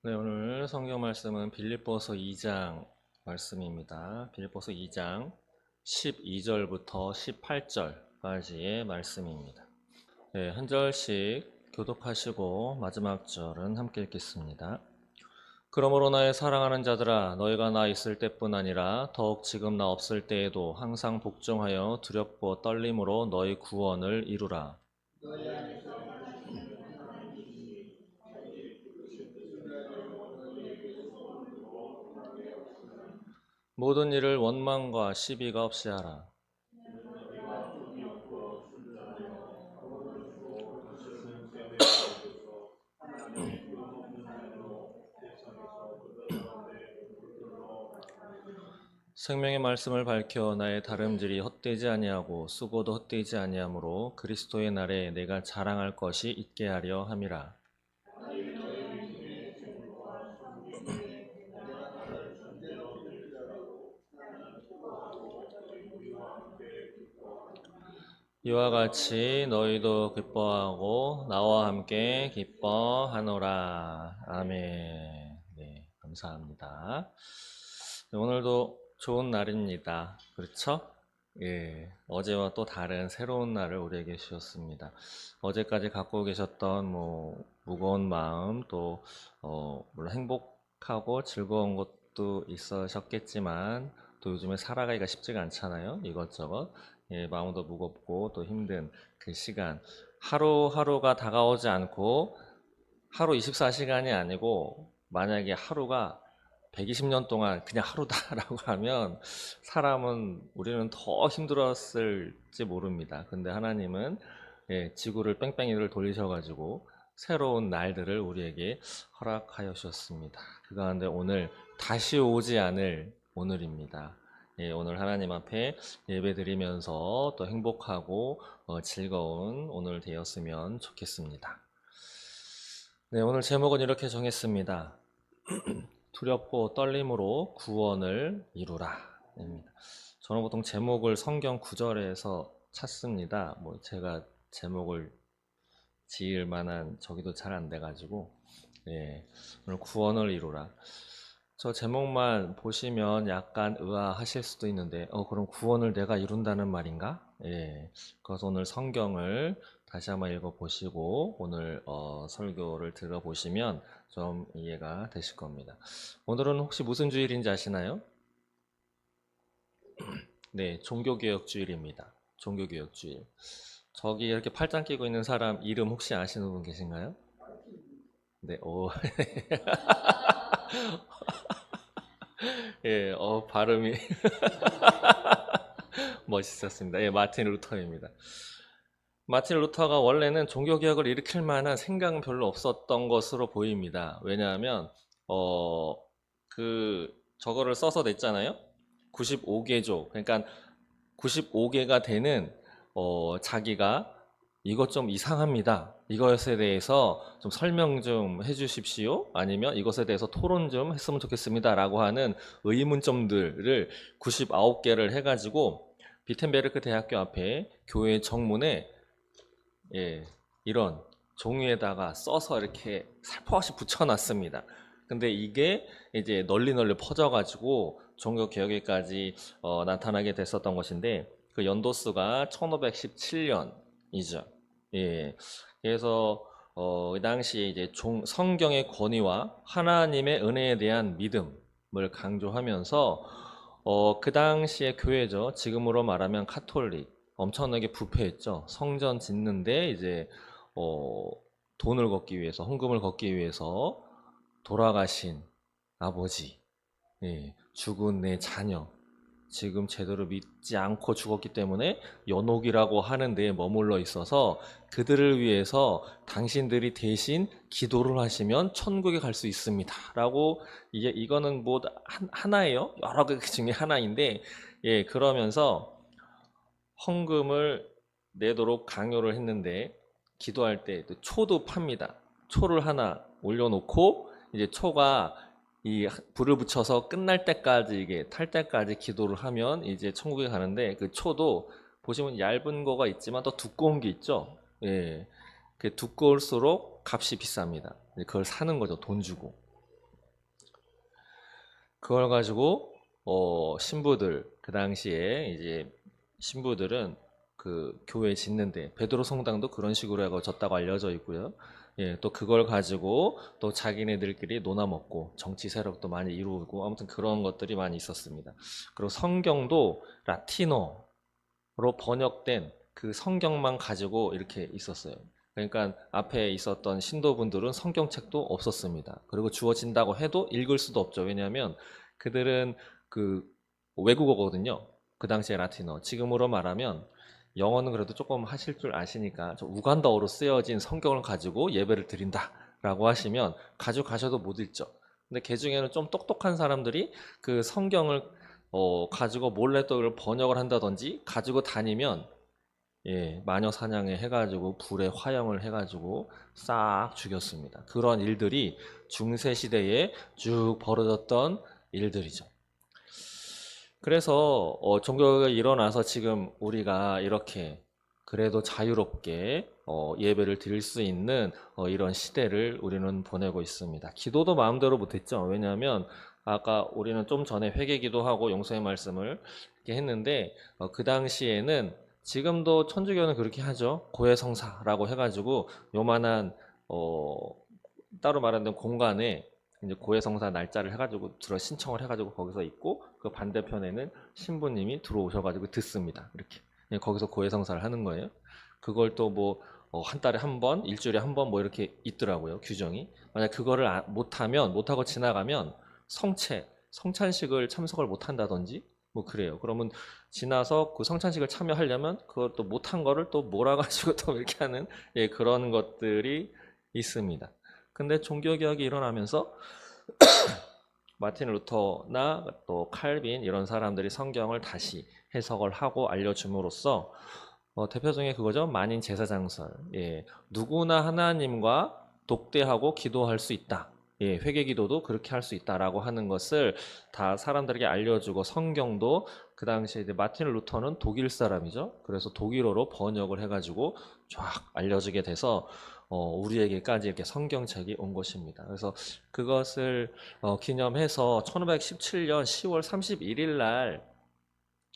네, 오늘 성경 말씀은 빌립보서 2장 말씀입니다. 빌립보서 2장 12절부터 18절까지의 말씀입니다. 네, 한 절씩 교독하시고 마지막 절은 함께 읽겠습니다. 그러므로 나의 사랑하는 자들아, 너희가 나 있을 때뿐 아니라 더욱 지금 나 없을 때에도 항상 복종하여 두렵고 떨림으로 너희 구원을 이루라. 모든 일을 원망과 시비가 없이 하라. 생명의 말씀을 밝혀 나의 다름질이 헛되지 아니하고 수고도 헛되지 아니하므로 그리스도의 날에 내가 자랑할 것이 있게 하려 함이라. 이와 같이 너희도 기뻐하고 나와 함께 기뻐하노라. 아멘. 네, 감사합니다. 네, 오늘도 좋은 날입니다. 그렇죠? 예, 어제와 또 다른 새로운 날을 우리에게 주셨습니다. 어제까지 갖고 계셨던 무거운 마음 또 물론 행복하고 즐거운 것도 있으셨겠지만 또 요즘에 살아가기가 쉽지가 않잖아요. 이것저것 예, 마음도 무겁고 또 힘든 그 시간 하루하루가 다가오지 않고 하루 24시간이 아니고 만약에 하루가 120년 동안 그냥 하루다라고 하면 사람은 우리는 더 힘들었을지 모릅니다. 근데 하나님은 예, 지구를 뺑뺑이를 돌리셔가지고 새로운 날들을 우리에게 허락하여 주셨습니다. 그 가운데 오늘 다시 오지 않을 오늘입니다. 예, 오늘 하나님 앞에 예배 드리면서 또 행복하고 즐거운 오늘 되었으면 좋겠습니다. 네, 오늘 제목은 이렇게 정했습니다. 두렵고 떨림으로 구원을 이루라. 입니다. 저는 보통 제목을 성경 구절에서 찾습니다. 제가 제목을 지을 만한 저기도 잘 안 돼가지고, 예, 오늘 구원을 이루라. 저 제목만 보시면 약간 의아하실 수도 있는데, 그럼 구원을 내가 이룬다는 말인가? 예, 그래서 오늘 성경을 다시 한번 읽어보시고, 오늘 설교를 들어보시면 좀 이해가 되실 겁니다. 오늘은 혹시 무슨 주일인지 아시나요? 네, 종교개혁주일입니다. 종교개혁주일. 저기 이렇게 팔짱 끼고 있는 사람 이름 혹시 아시는 분 계신가요? 네, 오, 예, 발음이 멋있었습니다. 예, 마틴 루터입니다. 마틴 루터가 원래는 종교개혁을 일으킬 만한 생각은 별로 없었던 것으로 보입니다. 왜냐하면, 어, 저거를 써서 냈잖아요? 95개조. 그러니까 95개가 되는, 자기가 이것 좀 이상합니다. 이것에 대해서 좀 설명 좀 해주십시오. 아니면 이것에 대해서 토론 좀 했으면 좋겠습니다. 라고 하는 의문점들을 99개를 해가지고 비텐베르크 대학교 앞에 교회 정문에 예, 이런 종이에다가 써서 이렇게 살포시 붙여놨습니다. 근데 이게 이제 널리 널리 퍼져가지고 종교 개혁에까지 나타나게 됐었던 것인데 그 연도수가 1517년이죠. 예, 그래서 그 당시에 이제 성경의 권위와 하나님의 은혜에 대한 믿음을 강조하면서 그 당시의 교회죠. 지금으로 말하면 카톨릭. 엄청나게 부패했죠. 성전 짓는데 이제 어, 돈을 걷기 위해서 헌금을 걷기 위해서 돌아가신 아버지, 예, 죽은 내 자녀, 지금 제대로 믿지 않고 죽었기 때문에 연옥이라고 하는 데에 머물러 있어서 그들을 위해서 당신들이 대신 기도를 하시면 천국에 갈 수 있습니다. 라고 이거는 하나예요. 여러 개 중에 하나인데 예, 그러면서 헌금을 내도록 강요를 했는데 기도할 때 초도 팝니다. 초를 하나 올려놓고 이제 초가 이 불을 붙여서 끝날 때까지 이게 탈 때까지 기도를 하면 이제 천국에 가는데 그 초도 보시면 얇은 거가 있지만 더 두꺼운 게 있죠. 예. 그 두꺼울수록 값이 비쌉니다. 그걸 사는 거죠. 돈 주고. 그걸 가지고 신부들 그 당시에 이제 신부들은 그 교회 짓는데 베드로 성당도 그런 식으로 해서 졌다고 알려져 있고요. 예, 또 그걸 가지고 또 자기네들끼리 논아먹고 정치 세력도 많이 이루고 아무튼 그런 것들이 많이 있었습니다. 그리고 성경도 라틴어로 번역된 그 성경만 가지고 이렇게 있었어요. 그러니까 앞에 있었던 신도분들은 성경책도 없었습니다. 그리고 주어진다고 해도 읽을 수도 없죠. 왜냐하면 그들은 그 외국어거든요. 그 당시에 라틴어. 지금으로 말하면 영어는 그래도 조금 하실 줄 아시니까 저 우간다어로 쓰여진 성경을 가지고 예배를 드린다라고 하시면 가져가셔도 못 읽죠. 근데 그 중에는 좀 똑똑한 사람들이 그 성경을 가지고 몰래 또 이걸 번역을 한다든지 가지고 다니면 예, 마녀 사냥에 해가지고 불에 화형을 해가지고 싹 죽였습니다. 그런 일들이 중세 시대에 쭉 벌어졌던 일들이죠. 그래서 종교가 일어나서 지금 우리가 이렇게 그래도 자유롭게 예배를 드릴 수 있는 이런 시대를 우리는 보내고 있습니다. 기도도 마음대로 못했죠. 왜냐하면 아까 우리는 좀 전에 회개기도 하고 용서의 말씀을 이렇게 했는데 그 당시에는 지금도 천주교는 그렇게 하죠. 고해성사라고 해가지고 요만한 어, 따로 말하는 공간에 이제 고해성사 날짜를 해가지고 들어 신청을 해가지고 거기서 있고 그 반대편에는 신부님이 들어오셔가지고 듣습니다. 이렇게 거기서 고해성사를 하는 거예요. 그걸 또 뭐 한 달에 한 번, 일주일에 한 번 뭐 이렇게 있더라고요. 규정이. 만약 그거를 못하면 못하고 지나가면 성찬식을 참석을 못한다든지 뭐 그래요. 그러면 지나서 그 성찬식을 참여하려면 그걸 또 못한 거를 또 몰아가지고 또 이렇게 하는 예, 그런 것들이 있습니다. 근데 종교개혁이 일어나면서 마틴 루터나 또 칼빈 이런 사람들이 성경을 다시 해석을 하고 알려줌으로써 대표적인 그거죠. 만인 제사장설. 예, 누구나 하나님과 독대하고 기도할 수 있다. 예, 회개기도도 그렇게 할 수 있다라고 하는 것을 다 사람들에게 알려주고 성경도 그 당시에 이제 마틴 루터는 독일 사람이죠. 그래서 독일어로 번역을 해가지고 쫙 알려주게 돼서 우리에게까지 이렇게 성경책이 온 것입니다. 그래서 그것을 기념해서 1517년 10월 31일 날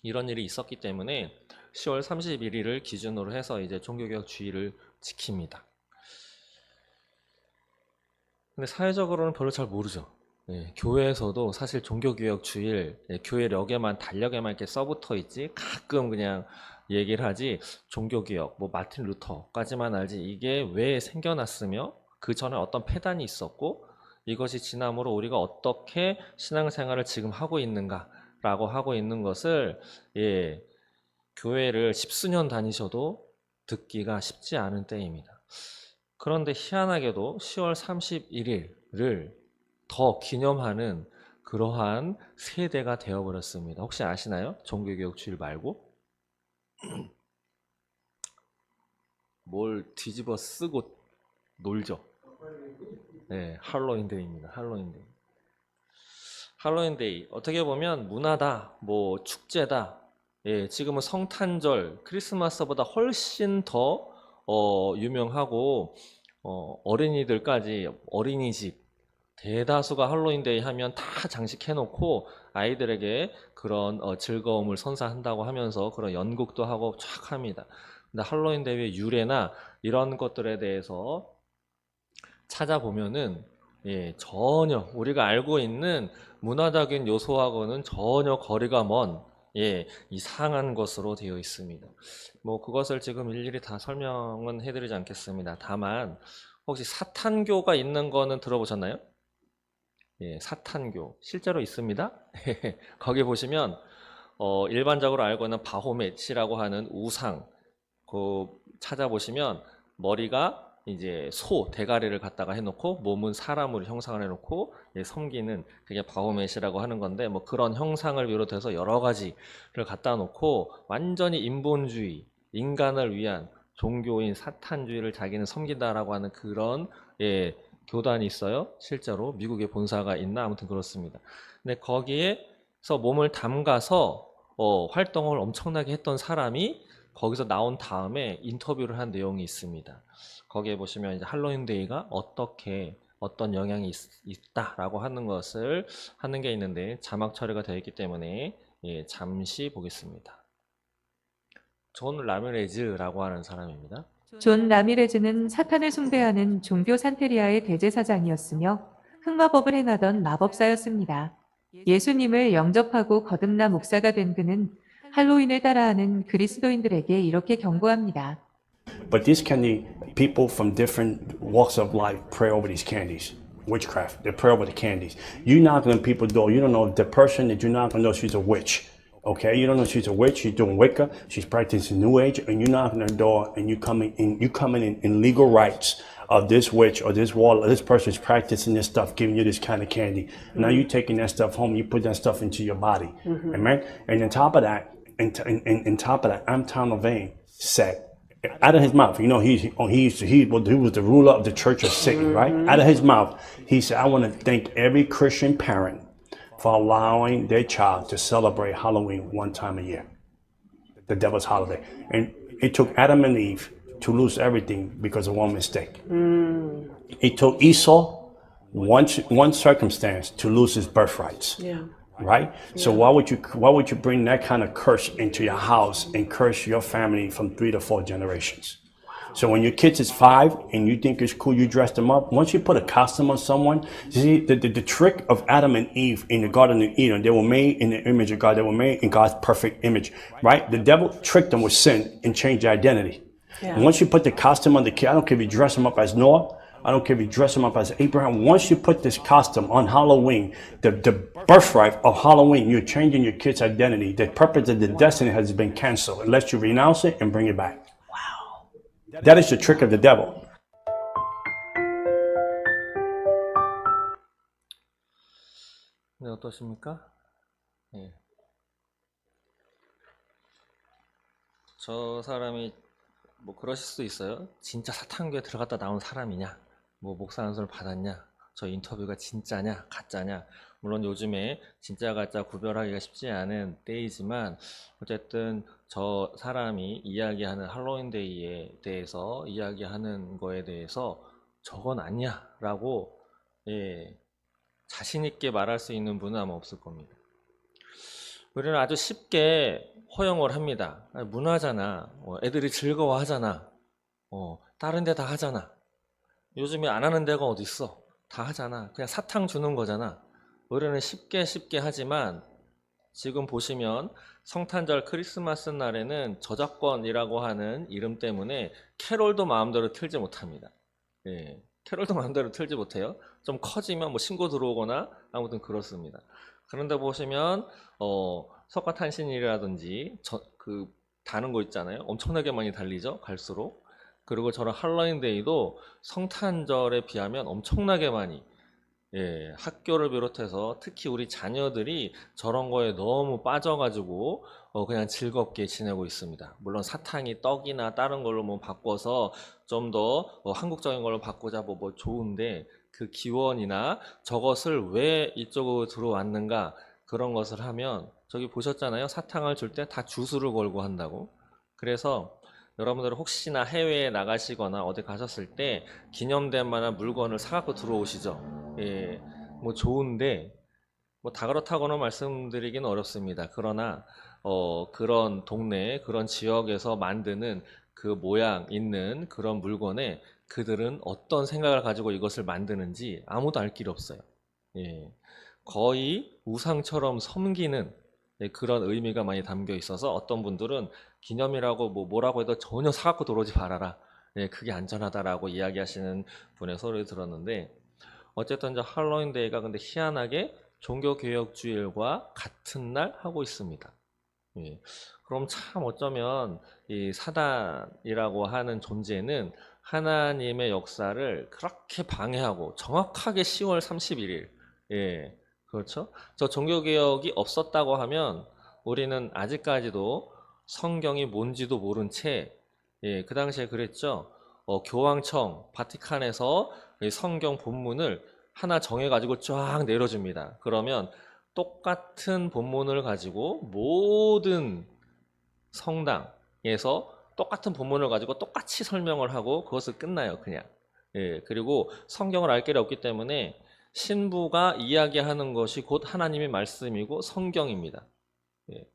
이런 일이 있었기 때문에 10월 31일을 기준으로 해서 이제 종교개혁 주의를 지킵니다. 근데 사회적으로는 별로 잘 모르죠. 예, 교회에서도 사실 종교개혁 주일 교회력에만 달력에만 이렇게 써붙어 있지 가끔 그냥 얘기를 하지 종교개혁 뭐 마틴 루터까지만 알지 이게 왜 생겨났으며 그 전에 어떤 폐단이 있었고 이것이 지남으로 우리가 어떻게 신앙생활을 지금 하고 있는가라고 하고 있는 것을 예, 교회를 십수년 다니셔도 듣기가 쉽지 않은 때입니다. 그런데 희한하게도 10월 31일을 더 기념하는 그러한 세대가 되어버렸습니다. 혹시 아시나요? 종교개혁 주일 말고 뭘 뒤집어 쓰고 놀죠. 네, 할로윈데이입니다. 할로윈데이. 할로윈데이 어떻게 보면 문화다, 뭐 축제다. 예, 지금은 성탄절, 크리스마스보다 훨씬 더 유명하고 어린이들까지 어린이집 대다수가 할로윈데이 하면 다 장식해놓고 아이들에게 그런 즐거움을 선사한다고 하면서 그런 연극도 하고 쫙 합니다. 근데 할로윈데이의 유래나 이런 것들에 대해서 찾아보면은 예, 전혀 우리가 알고 있는 문화적인 요소하고는 전혀 거리가 먼 예, 이상한 것으로 되어 있습니다. 뭐 그것을 지금 일일이 다 설명은 해드리지 않겠습니다. 다만 혹시 사탄교가 있는 거는 들어보셨나요? 예, 사탄교 실제로 있습니다. 거기 보시면 일반적으로 알고 있는 바호met이라고 하는 우상 그 찾아보시면 머리가 이제 소 대가리를 갖다가 해놓고 몸은 사람으로 형상을 해놓고 섬기는 그게 바오멧이라고 하는 건데 뭐 그런 형상을 비롯해서 여러 가지를 갖다 놓고 완전히 인본주의 인간을 위한 종교인 사탄주의를 자기는 섬긴다라고 하는 그런 예, 교단이 있어요. 실제로 미국에 본사가 있나 아무튼 그렇습니다. 근데 거기에서 몸을 담가서 활동을 엄청나게 했던 사람이 거기서 나온 다음에 인터뷰를 한 내용이 있습니다. 거기에 보시면 이제 할로윈데이가 어떻게 어떤 영향이 있다라고 하는 것을 하는 게 있는데 자막 처리가 되어 있기 때문에 예, 잠시 보겠습니다. 존 라미레즈라고 하는 사람입니다. 존 라미레즈는 사탄을 숭배하는 종교 산테리아의 대제사장이었으며 흑마법을 행하던 마법사였습니다. 예수님을 영접하고 거듭나 목사가 된 그는 할로윈을 따라하는 그리스도인들에게 이렇게 경고합니다. But these candy, people from different walks of life pray over these candies. Witchcraft. They pray over the candies. You knock on people's door. You don't know if the person that you knock on know she's a witch. Okay, you don't know she's a witch. She's doing Wicca. She's practicing New Age, and you knock on her door, and you coming in legal rights of this witch or this wall or this person's practicing this stuff, giving you this kind of candy. Now you taking that stuff home. You put that stuff into your body. Amen. And on top of that, I'm Tom LaVaine said. Out of his mouth, you know, he was the ruler of the Church of Satan, right? Out of his mouth, he said, "I want to thank every Christian parent for allowing their child to celebrate Halloween one time a year, the devil's holiday." And it took Adam and Eve to lose everything because of one mistake. It took Esau one circumstance to lose his birthrights. Yeah. Right? So why would you bring that kind of curse into your house and curse your family from 3 to 4 generations? So when your kids is 5 and you think it's cool, you dress them up. Once you put a costume on someone, you see the trick of Adam and Eve in the Garden of Eden, they were made in the image of God. They were made in God's perfect image, right? The devil tricked them with sin and changed their identity. Yeah. And once you put the costume on the kid, I don't care if you dress them up as Noah, I don't care if you dress him up as Abraham. Once you put this costume on Halloween, the birthright of Halloween, you're changing your kid's identity. The purpose of the destiny has been canceled unless you renounce it and bring it back. Wow. That is the trick of the devil. 네, 어떠십니까? 네. 저 사람이 뭐 그러실 수도 있어요. 진짜 사탄교에 들어갔다 나온 사람이냐? 뭐 목사 안수를 받았냐? 저 인터뷰가 진짜냐? 가짜냐? 물론 요즘에 진짜 가짜 구별하기가 쉽지 않은 때이지만 어쨌든 저 사람이 이야기하는 할로윈데이에 대해서 이야기하는 거에 대해서 저건 아니야 라고 예, 자신 있게 말할 수 있는 분은 아마 없을 겁니다. 우리는 아주 쉽게 허용을 합니다. 문화잖아. 애들이 즐거워하잖아. 다른 데 다 하잖아. 요즘에 안 하는 데가 어디 있어? 다 하잖아. 그냥 사탕 주는 거잖아. 우리는 쉽게 하지만 지금 보시면 성탄절 크리스마스 날에는 저작권이라고 하는 이름 때문에 캐롤도 마음대로 틀지 못합니다. 예, 캐롤도 마음대로 틀지 못해요. 좀 커지면 뭐 신고 들어오거나 아무튼 그렇습니다. 그런데 보시면 석가탄신일이라든지 그 다른 거 있잖아요. 엄청나게 많이 달리죠. 갈수록. 그리고 저런 할로윈데이도 성탄절에 비하면 엄청나게 많이 예, 학교를 비롯해서 특히 우리 자녀들이 저런 거에 너무 빠져가지고 그냥 즐겁게 지내고 있습니다. 물론 사탕이 떡이나 다른 걸로 뭐 바꿔서 좀 더 한국적인 걸로 바꾸자 뭐 좋은데 그 기원이나 저것을 왜 이쪽으로 들어왔는가 그런 것을 하면 저기 보셨잖아요. 사탕을 줄 때 다 주술을 걸고 한다고. 그래서 여러분들 혹시나 해외에 나가시거나 어디 가셨을 때 기념될 만한 물건을 사갖고 들어오시죠. 예, 뭐 좋은데 뭐 다 그렇다고는 말씀드리기는 어렵습니다. 그러나 그런 동네, 그런 지역에서 만드는 그 모양 있는 그런 물건에 그들은 어떤 생각을 가지고 이것을 만드는지 아무도 알 길이 없어요. 예, 거의 우상처럼 섬기는 그런 의미가 많이 담겨 있어서 어떤 분들은 기념이라고 뭐라고 해도 전혀 사갖고 들어오지 말아라. 예, 그게 안전하다라고 이야기하시는 분의 소리를 들었는데 어쨌든 저 할로윈데이가 근데 희한하게 종교개혁주일과 같은 날 하고 있습니다. 예, 그럼 참 어쩌면 이 사단이라고 하는 존재는 하나님의 역사를 그렇게 방해하고 정확하게 10월 31일 예, 그렇죠? 저 종교개혁이 없었다고 하면 우리는 아직까지도 성경이 뭔지도 모른 채 예, 그 당시에 그랬죠. 교황청, 바티칸에서 성경 본문을 하나 정해가지고 쫙 내려줍니다. 그러면 똑같은 본문을 가지고 모든 성당에서 똑같은 본문을 가지고 똑같이 설명을 하고 그것을 끝나요. 그냥 예, 그리고 성경을 알 길이 없기 때문에 신부가 이야기하는 것이 곧 하나님의 말씀이고 성경입니다. 예,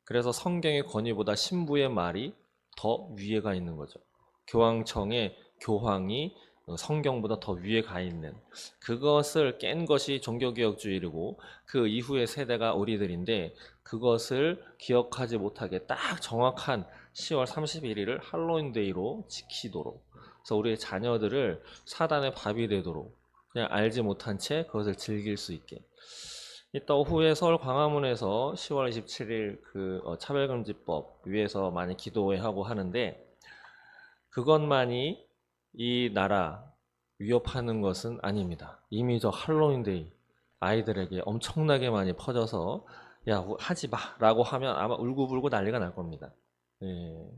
그래서 성경의 권위보다 신부의 말이 더 위에가 있는 거죠. 교황청의 교황이 성경보다 더 위에 가 있는 그것을 깬 것이 종교개혁주의이고 그 이후의 세대가 우리들인데 그것을 기억하지 못하게 딱 정확한 10월 31일을 할로윈데이로 지키도록 그래서 우리의 자녀들을 사단의 밥이 되도록 그냥 알지 못한 채 그것을 즐길 수 있게 이따 오후에 서울 광화문에서 10월 27일 그 차별금지법 위해서 많이 기도회하고 하는데 그것만이 이 나라 위협하는 것은 아닙니다. 이미 저 할로윈데이 아이들에게 엄청나게 많이 퍼져서 야 하지 마 라고 하면 아마 울고불고 난리가 날 겁니다. 예.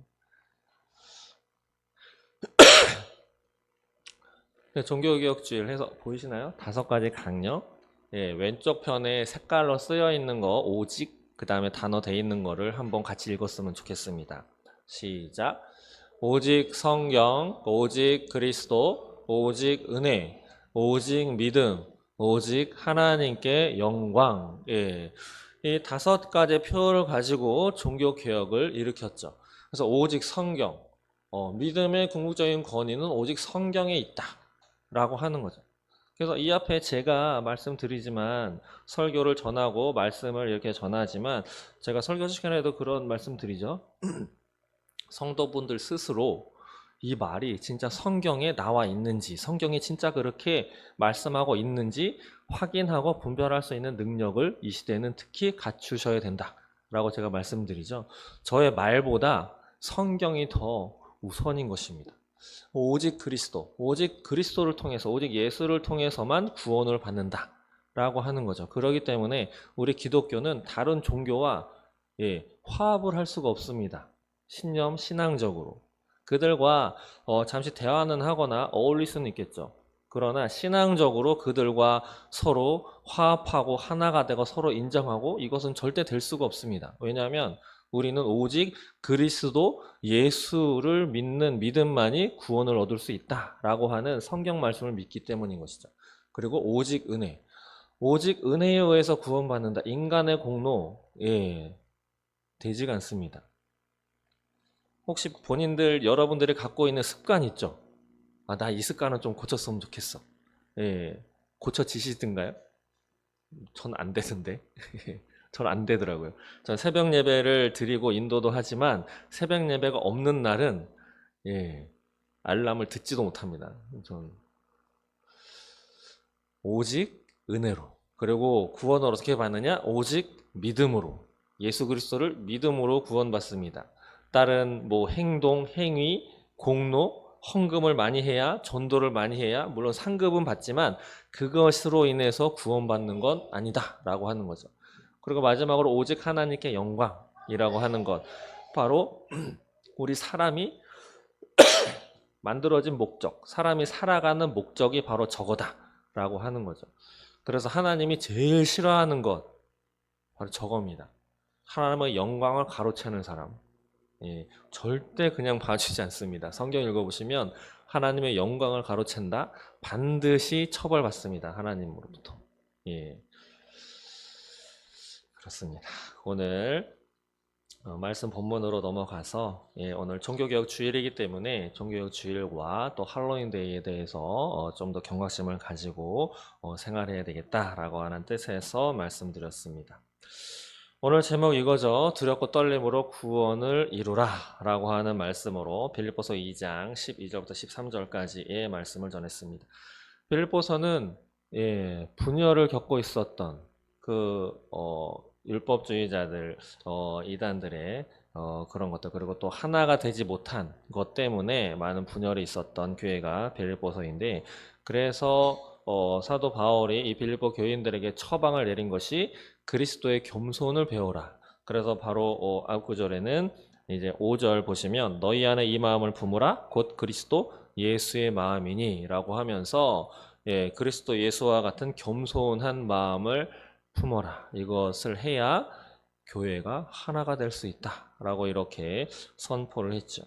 종교개혁주의를 해서 보이시나요? 5가지 강력 예, 왼쪽 편에 색깔로 쓰여 있는 거 오직 그 다음에 단어 돼 있는 거를 한번 같이 읽었으면 좋겠습니다. 시작. 오직 성경, 오직 그리스도, 오직 은혜, 오직 믿음, 오직 하나님께 영광. 예. 이 5가지 표를 가지고 종교개혁을 일으켰죠. 그래서 오직 성경, 믿음의 궁극적인 권위는 오직 성경에 있다 라고 하는 거죠. 그래서 이 앞에 제가 말씀드리지만 설교를 전하고 말씀을 이렇게 전하지만 제가 설교 시간에도 그런 말씀 드리죠. 성도분들 스스로 이 말이 진짜 성경에 나와 있는지 성경이 진짜 그렇게 말씀하고 있는지 확인하고 분별할 수 있는 능력을 이 시대에는 특히 갖추셔야 된다라고 제가 말씀드리죠. 저의 말보다 성경이 더 우선인 것입니다. 오직 그리스도, 오직 그리스도를 통해서, 오직 예수를 통해서만 구원을 받는다 라고 하는 거죠. 그렇기 때문에 우리 기독교는 다른 종교와 화합을 할 수가 없습니다. 신념, 신앙적으로. 그들과 잠시 대화는 하거나 어울릴 수는 있겠죠. 그러나 신앙적으로 그들과 서로 화합하고 하나가 되고 서로 인정하고 이것은 절대 될 수가 없습니다. 왜냐하면 우리는 오직 그리스도 예수를 믿는 믿음만이 구원을 얻을 수 있다라고 하는 성경 말씀을 믿기 때문인 것이죠. 그리고 오직 은혜. 오직 은혜에 의해서 구원받는다. 인간의 공로 되지가 않습니다. 혹시 본인들 여러분들이 갖고 있는 습관 있죠? 아, 나 이 습관은 좀 고쳤으면 좋겠어. 고쳐지시든가요? 전 안 되던데. 전 안 되더라고요. 전 새벽 예배를 드리고 인도도 하지만 새벽 예배가 없는 날은 알람을 듣지도 못합니다. 전 오직 은혜로 그리고 구원을 어떻게 받느냐? 오직 믿음으로 예수 그리스도를 믿음으로 구원받습니다. 다른 뭐 행동, 행위, 공로, 헌금을 많이 해야 전도를 많이 해야 물론 상급은 받지만 그것으로 인해서 구원받는 건 아니다라고 하는 거죠. 그리고 마지막으로 오직 하나님께 영광이라고 하는 것 바로 우리 사람이 만들어진 목적 사람이 살아가는 목적이 바로 저거다라고 하는 거죠. 그래서 하나님이 제일 싫어하는 것 바로 저겁니다. 하나님의 영광을 가로채는 사람 절대 그냥 봐주지 않습니다. 성경 읽어보시면 하나님의 영광을 가로챈다 반드시 처벌받습니다. 하나님으로부터 그렇습니다. 오늘 말씀 본문으로 넘어가서 오늘 종교개혁 주일이기 때문에 종교개혁 주일과 또 할로윈데이에 대해서 좀 더 경각심을 가지고 생활해야 되겠다라고 하는 뜻에서 말씀드렸습니다. 오늘 제목 이거죠. 두렵고 떨림으로 구원을 이루라 라고 하는 말씀으로 빌립보서 2장 12절부터 13절까지의 말씀을 전했습니다. 빌립보서는 분열을 겪고 있었던 그 율법주의자들, 이단들의 그런 것들 그리고 또 하나가 되지 못한 것 때문에 많은 분열이 있었던 교회가 빌립보서인데 그래서 사도 바울이 이 빌립보 교인들에게 처방을 내린 것이 그리스도의 겸손을 배워라. 그래서 바로 앞구절에는 이제 5절 보시면 너희 안에 이 마음을 품으라 곧 그리스도 예수의 마음이니 라고 하면서 그리스도 예수와 같은 겸손한 마음을 품어라. 이것을 해야 교회가 하나가 될 수 있다 라고 이렇게 선포를 했죠.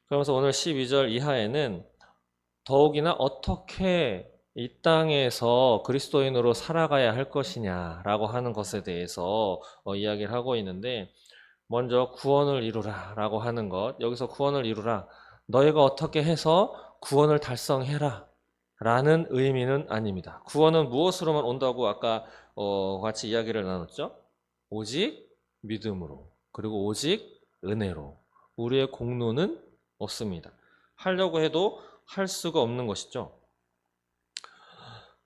그러면서 오늘 12절 이하에는 더욱이나 어떻게 이 땅에서 그리스도인으로 살아가야 할 것이냐라고 하는 것에 대해서 이야기를 하고 있는데, 먼저 구원을 이루라 라고 하는 것, 여기서 구원을 이루라, 너희가 어떻게 해서 구원을 달성해라 라는 의미는 아닙니다. 구원은 무엇으로만 온다고 아까 같이 이야기를 나눴죠? 오직 믿음으로, 그리고 오직 은혜로. 우리의 공로는 없습니다. 하려고 해도 할 수가 없는 것이죠.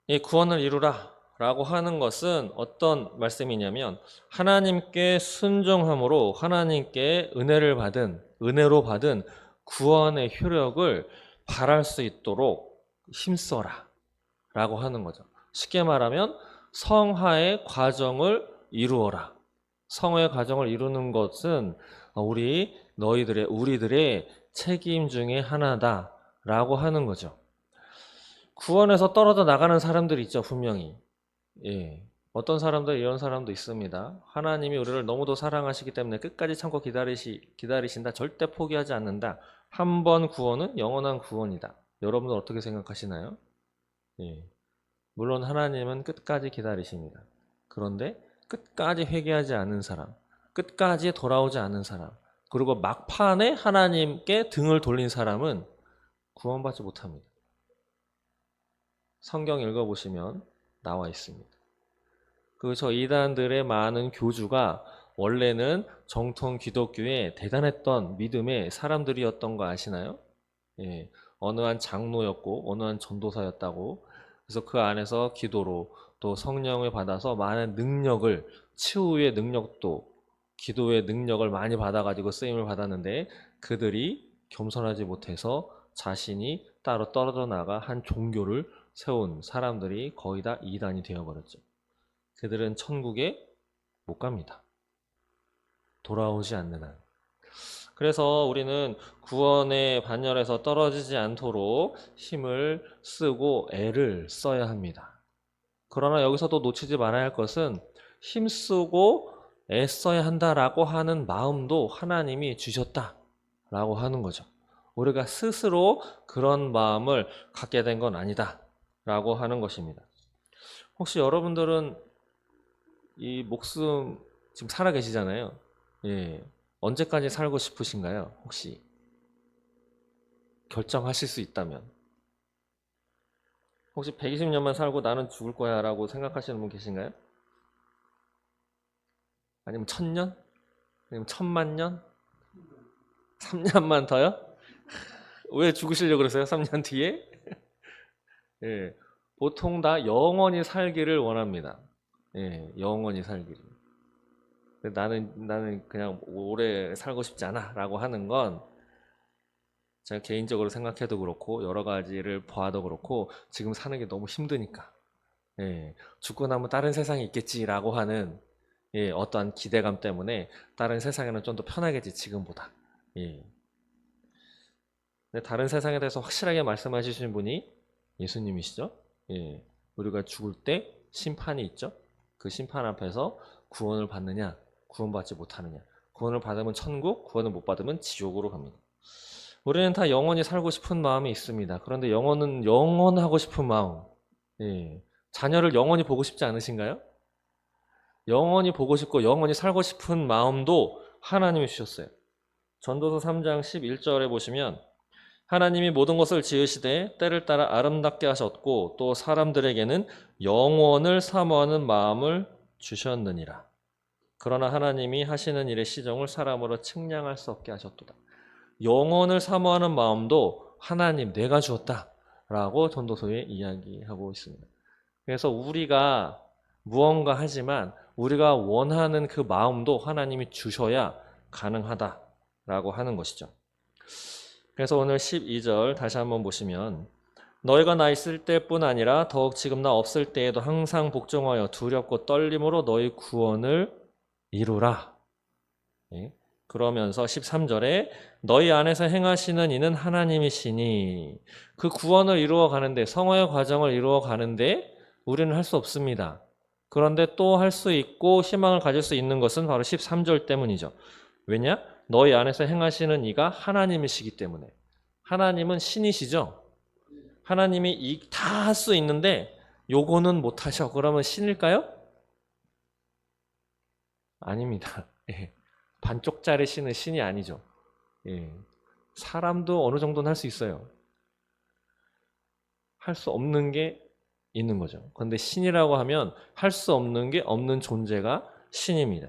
이 구원을 이루라 라고 하는 것은 어떤 말씀이냐면, 하나님께 순종함으로 하나님께 은혜로 받은 구원의 효력을 발할 수 있도록 힘써라 라고 하는 거죠. 쉽게 말하면 성화의 과정을 이루어라. 성화의 과정을 이루는 것은 우리들의 책임 중에 하나다 라고 하는 거죠. 구원에서 떨어져 나가는 사람들이 있죠, 분명히. 예. 어떤 사람들, 이런 사람도 있습니다. 하나님이 우리를 너무도 사랑하시기 때문에 끝까지 참고 기다리신다. 절대 포기하지 않는다. 한 번 구원은 영원한 구원이다. 여러분들 어떻게 생각하시나요? 예. 물론 하나님은 끝까지 기다리십니다. 그런데 끝까지 회개하지 않는 사람, 끝까지 돌아오지 않는 사람, 그리고 막판에 하나님께 등을 돌린 사람은 구원받지 못합니다. 성경 읽어보시면 나와 있습니다. 저 이단들의 많은 교주가 원래는 정통 기독교에 대단했던 믿음의 사람들이었던 거 아시나요? 예, 어느 한 장로였고 어느 한 전도사였다고. 그래서 그 안에서 기도로 또 성령을 받아서 많은 능력을, 치유의 능력도, 기도의 능력을 많이 받아가지고 쓰임을 받았는데, 그들이 겸손하지 못해서 자신이 따로 떨어져 나가 한 종교를 세운 사람들이 거의 다 이단이 되어버렸죠. 그들은 천국에 못 갑니다. 돌아오지 않는 한. 그래서 우리는 구원의 반열에서 떨어지지 않도록 힘을 쓰고 애를 써야 합니다. 그러나 여기서도 놓치지 말아야 할 것은, 힘쓰고 애써야 한다라고 하는 마음도 하나님이 주셨다라고 하는 거죠. 우리가 스스로 그런 마음을 갖게 된 건 아니다 라고 하는 것입니다. 혹시 여러분들은 이 목숨 지금 살아 계시잖아요. 예. 언제까지 살고 싶으신가요? 혹시 결정하실 수 있다면. 혹시 120년만 살고 나는 죽을 거야 라고 생각하시는 분 계신가요? 아니면 1000년? 아니면 1000만 년? 3년만 더요? 왜 죽으시려고 그러세요? 3년 뒤에? 예. 보통 다 영원히 살기를 원합니다. 예, 영원히 살기를. 나는 그냥 오래 살고 싶지 않아 라고 하는 건, 제가 개인적으로 생각해도 그렇고 여러 가지를 봐도 그렇고, 지금 사는 게 너무 힘드니까, 예, 죽고 나면 다른 세상이 있겠지라고 하는, 예, 어떠한 기대감 때문에 다른 세상에는 좀 더 편하겠지 지금보다. 예. 근데 다른 세상에 대해서 확실하게 말씀하시는 분이 예수님이시죠. 예. 우리가 죽을 때 심판이 있죠. 그 심판 앞에서 구원을 받느냐, 구원받지 못하느냐. 구원을 받으면 천국, 구원을 못 받으면 지옥으로 갑니다. 우리는 다 영원히 살고 싶은 마음이 있습니다. 그런데 영원하고 싶은 마음, 예. 자녀를 영원히 보고 싶지 않으신가요? 영원히 보고 싶고 영원히 살고 싶은 마음도 하나님이 주셨어요. 전도서 3장 11절에 보시면, 하나님이 모든 것을 지으시되 때를 따라 아름답게 하셨고 또 사람들에게는 영원을 사모하는 마음을 주셨느니라. 그러나 하나님이 하시는 일의 시종을 사람으로 측량할 수 없게 하셨도다. 영원을 사모하는 마음도 하나님, 내가 주었다라고 전도서에 이야기하고 있습니다. 그래서 우리가 무언가 하지만 우리가 원하는 그 마음도 하나님이 주셔야 가능하다라고 하는 것이죠. 그래서 오늘 12절 다시 한번 보시면, 너희가 나 있을 때뿐 아니라 더욱 지금 나 없을 때에도 항상 복종하여 두렵고 떨림으로 너희 구원을 이루라. 예? 그러면서 13절에 너희 안에서 행하시는 이는 하나님이시니, 그 구원을 이루어 가는데, 성화의 과정을 이루어 가는데 우리는 할 수 없습니다. 그런데 또 할 수 있고 희망을 가질 수 있는 것은 바로 13절 때문이죠. 왜냐? 너희 안에서 행하시는 이가 하나님이시기 때문에. 하나님은 신이시죠. 하나님이 다 할 수 있는데 요거는 못 하셔. 그러면 신일까요? 아닙니다. 예. 반쪽짜리 신은 신이 아니죠. 예. 사람도 어느 정도는 할 수 있어요. 할 수 없는 게 있는 거죠. 그런데 신이라고 하면 할 수 없는 게 없는 존재가 신입니다.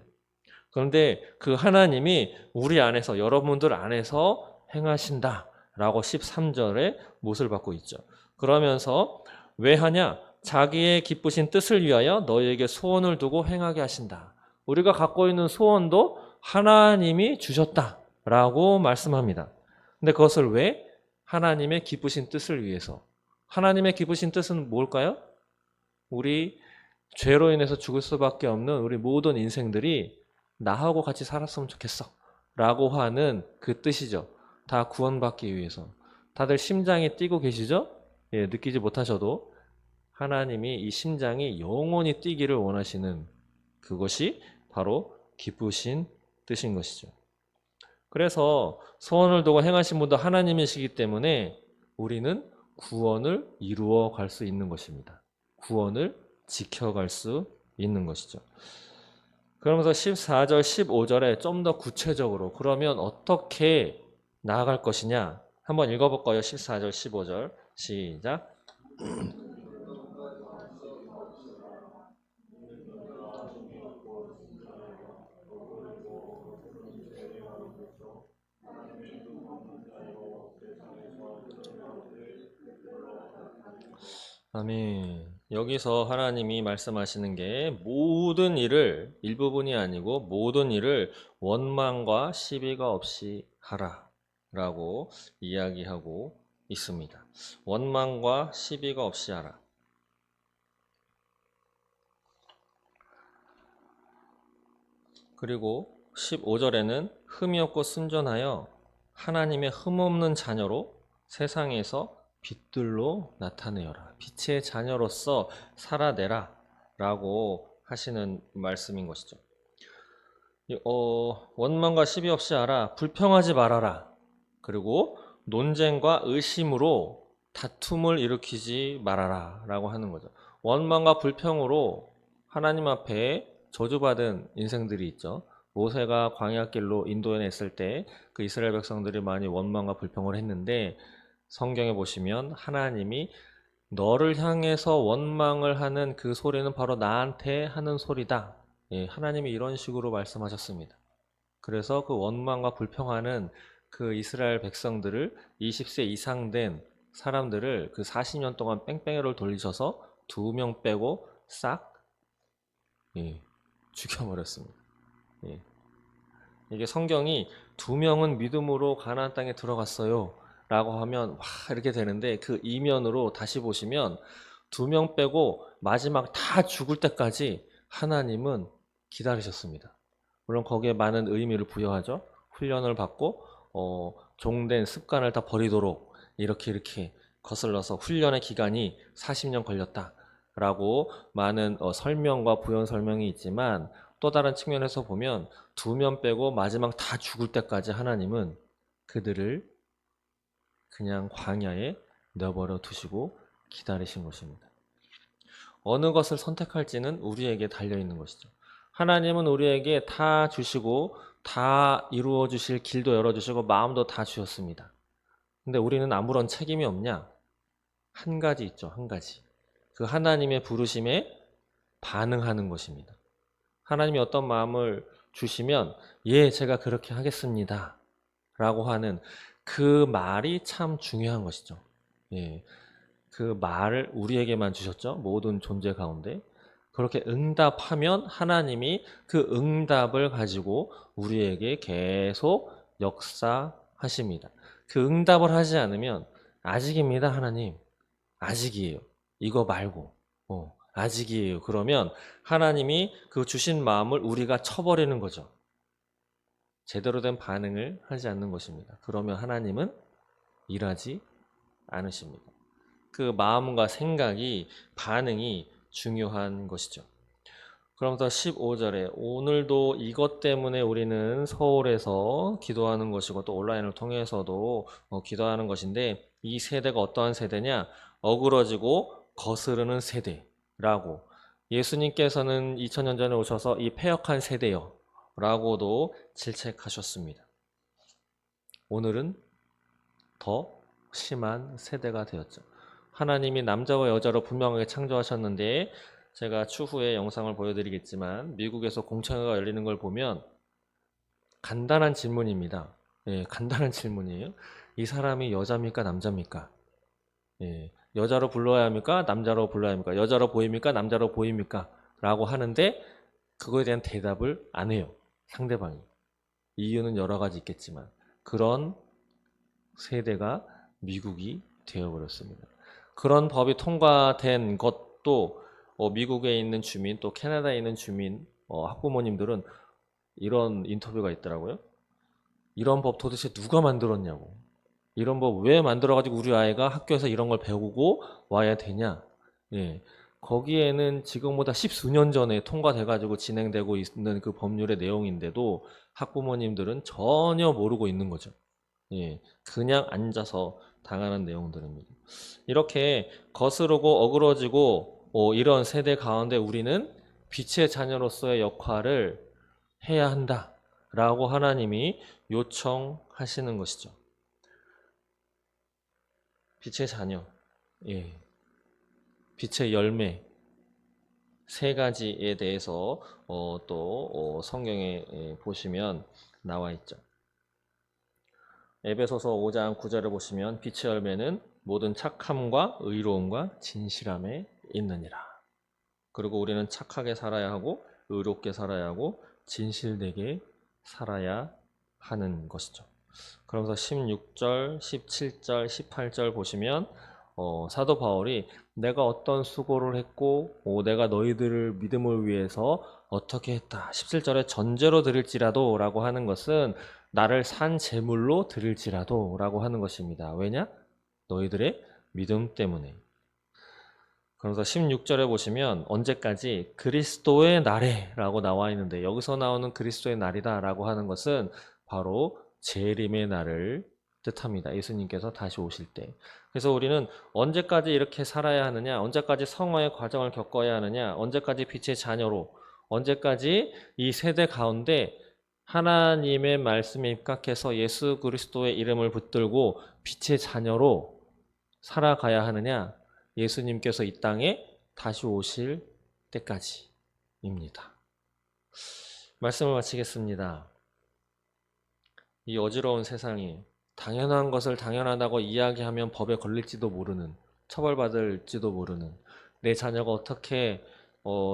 그런데 그 하나님이 우리 안에서, 여러분들 안에서 행하신다라고 13절에 못을 받고 있죠. 그러면서 왜 하냐? 자기의 기쁘신 뜻을 위하여 너희에게 소원을 두고 행하게 하신다. 우리가 갖고 있는 소원도 하나님이 주셨다라고 말씀합니다. 근데 그것을 왜? 하나님의 기쁘신 뜻을 위해서. 하나님의 기쁘신 뜻은 뭘까요? 우리 죄로 인해서 죽을 수밖에 없는 우리 모든 인생들이 나하고 같이 살았으면 좋겠어 라고 하는 그 뜻이죠. 다 구원받기 위해서. 다들 심장이 뛰고 계시죠? 예, 느끼지 못하셔도 하나님이 이 심장이 영원히 뛰기를 원하시는 그것이 바로 기쁘신 뜻인 것이죠. 그래서 소원을 두고 행하신 분도 하나님이시기 때문에 우리는 구원을 이루어 갈 수 있는 것입니다. 구원을 지켜갈 수 있는 것이죠. 그러면서 14절, 15절에 좀 더 구체적으로 그러면 어떻게 나아갈 것이냐 한번 읽어볼까요? 14절, 15절 시작. 아멘. 여기서 하나님이 말씀하시는 게 모든 일을, 일부분이 아니고 모든 일을 원망과 시비가 없이 하라 라고 이야기하고 있습니다. 원망과 시비가 없이 하라. 그리고 15절에는 흠이 없고 순전하여 하나님의 흠없는 자녀로 세상에서 빛들로 나타내어라. 빛의 자녀로서 살아내라 라고 하시는 말씀인 것이죠. 원망과 시비 없이 하라. 불평하지 말아라. 그리고 논쟁과 의심으로 다툼을 일으키지 말아라 라고 하는 거죠. 원망과 불평으로 하나님 앞에 저주받은 인생들이 있죠. 모세가 광야길로 인도해냈을 때 그 이스라엘 백성들이 많이 원망과 불평을 했는데 성경에 보시면 하나님이 너를 향해서 원망을 하는 그 소리는 바로 나한테 하는 소리다. 예, 하나님이 이런 식으로 말씀하셨습니다. 그래서 그 원망과 불평하는 그 이스라엘 백성들을 20세 이상 된 사람들을 그 40년 동안 뺑뺑이를 돌리셔서 2명 빼고 싹 죽여버렸습니다. 예. 이게 성경이 2명은 믿음으로 가나안 땅에 들어갔어요 라고 하면 와 이렇게 되는데 그 이면으로 다시 보시면 2명 빼고 마지막 다 죽을 때까지 하나님은 기다리셨습니다. 물론 거기에 많은 의미를 부여하죠. 훈련을 받고 종된 습관을 다 버리도록 이렇게 거슬러서 훈련의 기간이 40년 걸렸다라고 많은 설명과 부연 설명이 있지만 또 다른 측면에서 보면 2명 빼고 마지막 다 죽을 때까지 하나님은 그들을 그냥 광야에 내버려 두시고 기다리신 것입니다. 어느 것을 선택할지는 우리에게 달려있는 것이죠. 하나님은 우리에게 다 주시고 다 이루어 주실 길도 열어주시고 마음도 다 주셨습니다. 근데 우리는 아무런 책임이 없냐? 한 가지 있죠. 한 가지. 그 하나님의 부르심에 반응하는 것입니다. 하나님이 어떤 마음을 주시면 예, 제가 그렇게 하겠습니다 라고 하는 그 말이 참 중요한 것이죠. 예, 그 말을 우리에게만 주셨죠. 모든 존재 가운데. 그렇게 응답하면 하나님이 그 응답을 가지고 우리에게 계속 역사하십니다. 그 응답을 하지 않으면 아직입니다, 하나님. 아직이에요. 이거 말고. 아직이에요. 그러면 하나님이 그 주신 마음을 우리가 쳐버리는 거죠. 제대로 된 반응을 하지 않는 것입니다. 그러면 하나님은 일하지 않으십니다. 그 마음과 생각이, 반응이 중요한 것이죠. 그러면서 15절에 오늘도 이것 때문에 우리는 서울에서 기도하는 것이고 또 온라인을 통해서도 기도하는 것인데, 이 세대가 어떠한 세대냐? 어그러지고 거스르는 세대라고. 예수님께서는 2000년 전에 오셔서 이 패역한 세대요 라고도 질책하셨습니다. 오늘은 더 심한 세대가 되었죠. 하나님이 남자와 여자로 분명하게 창조하셨는데, 제가 추후에 영상을 보여드리겠지만 미국에서 공청회가 열리는 걸 보면 간단한 질문입니다. 예, 간단한 질문이에요. 이 사람이 여자입니까 남자입니까? 예, 여자로 불러야 합니까 남자로 불러야 합니까? 여자로 보입니까 남자로 보입니까? 라고 하는데 그거에 대한 대답을 안 해요, 상대방이. 이유는 여러 가지 있겠지만 그런 세대가 미국이 되어버렸습니다. 그런 법이 통과된 것도 미국에 있는 주민, 또 캐나다에 있는 주민, 학부모님들은 이런 인터뷰가 있더라고요. 이런 법 도대체 누가 만들었냐고. 이런 법 왜 만들어가지고 우리 아이가 학교에서 이런 걸 배우고 와야 되냐. 예. 거기에는 지금보다 십수년 전에 통과돼가지고 진행되고 있는 그 법률의 내용인데도 학부모님들은 전혀 모르고 있는 거죠. 예. 그냥 앉아서 당하는 내용들입니다. 이렇게 거스르고 어그러지고 이런 세대 가운데 우리는 빛의 자녀로서의 역할을 해야 한다라고 하나님이 요청하시는 것이죠. 빛의 자녀, 예, 빛의 열매, 세 가지에 대해서 또 성경에 보시면 나와 있죠. 에베소서 5장 9절을 보시면 빛의 열매는 모든 착함과 의로움과 진실함에 있느니라. 그리고 우리는 착하게 살아야 하고 의롭게 살아야 하고 진실되게 살아야 하는 것이죠. 그러면서 16절, 17절, 18절 보시면 사도 바울이 내가 어떤 수고를 했고 내가 너희들을 믿음을 위해서 어떻게 했다. 17절에 전제로 드릴지라도 라고 하는 것은 나를 산 제물로 드릴지라도 라고 하는 것입니다. 왜냐? 너희들의 믿음 때문에. 그래서 16절에 보시면 언제까지 그리스도의 날에 라고 나와 있는데, 여기서 나오는 그리스도의 날이다 라고 하는 것은 바로 재림의 날을 뜻합니다. 예수님께서 다시 오실 때. 그래서 우리는 언제까지 이렇게 살아야 하느냐, 언제까지 성화의 과정을 겪어야 하느냐, 언제까지 빛의 자녀로, 언제까지 이 세대 가운데 하나님의 말씀에 입각해서 예수 그리스도의 이름을 붙들고 빛의 자녀로 살아가야 하느냐, 예수님께서 이 땅에 다시 오실 때까지입니다. 말씀을 마치겠습니다. 이 어지러운 세상이 당연한 것을 당연하다고 이야기하면 법에 걸릴지도 모르는, 처벌받을지도 모르는, 내 자녀가 어떻게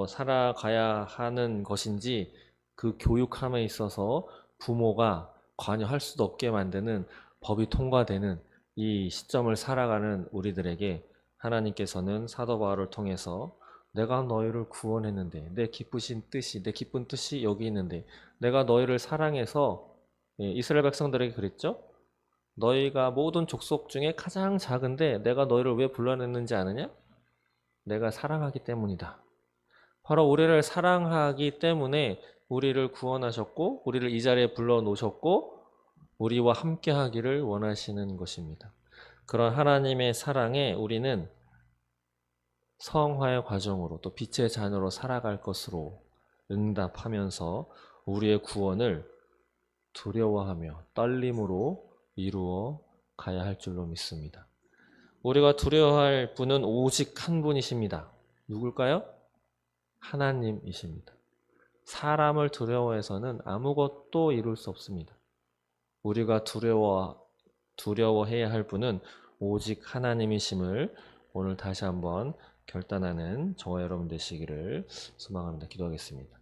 살아가야 하는 것인지 그 교육함에 있어서 부모가 관여할 수도 없게 만드는 법이 통과되는 이 시점을 살아가는 우리들에게 하나님께서는 사도 바울을 통해서 내가 너희를 구원했는데 내 기쁘신 뜻이, 내 기쁜 뜻이 여기 있는데 내가 너희를 사랑해서, 이스라엘 백성들에게 그랬죠? 너희가 모든 족속 중에 가장 작은데 내가 너희를 왜 불러냈는지 아느냐? 내가 사랑하기 때문이다. 바로 우리를 사랑하기 때문에 우리를 구원하셨고 우리를 이 자리에 불러놓으셨고 우리와 함께 하기를 원하시는 것입니다. 그런 하나님의 사랑에 우리는 성화의 과정으로 또 빛의 자녀로 살아갈 것으로 응답하면서 우리의 구원을 두려워하며 떨림으로 이루어 가야 할 줄로 믿습니다. 우리가 두려워할 분은 오직 한 분이십니다. 누굴까요? 하나님이십니다. 사람을 두려워해서는 아무것도 이룰 수 없습니다. 우리가 두려워해야 할 분은 오직 하나님이심을 오늘 다시 한번 결단하는 저와 여러분 되시기를 소망합니다. 기도하겠습니다.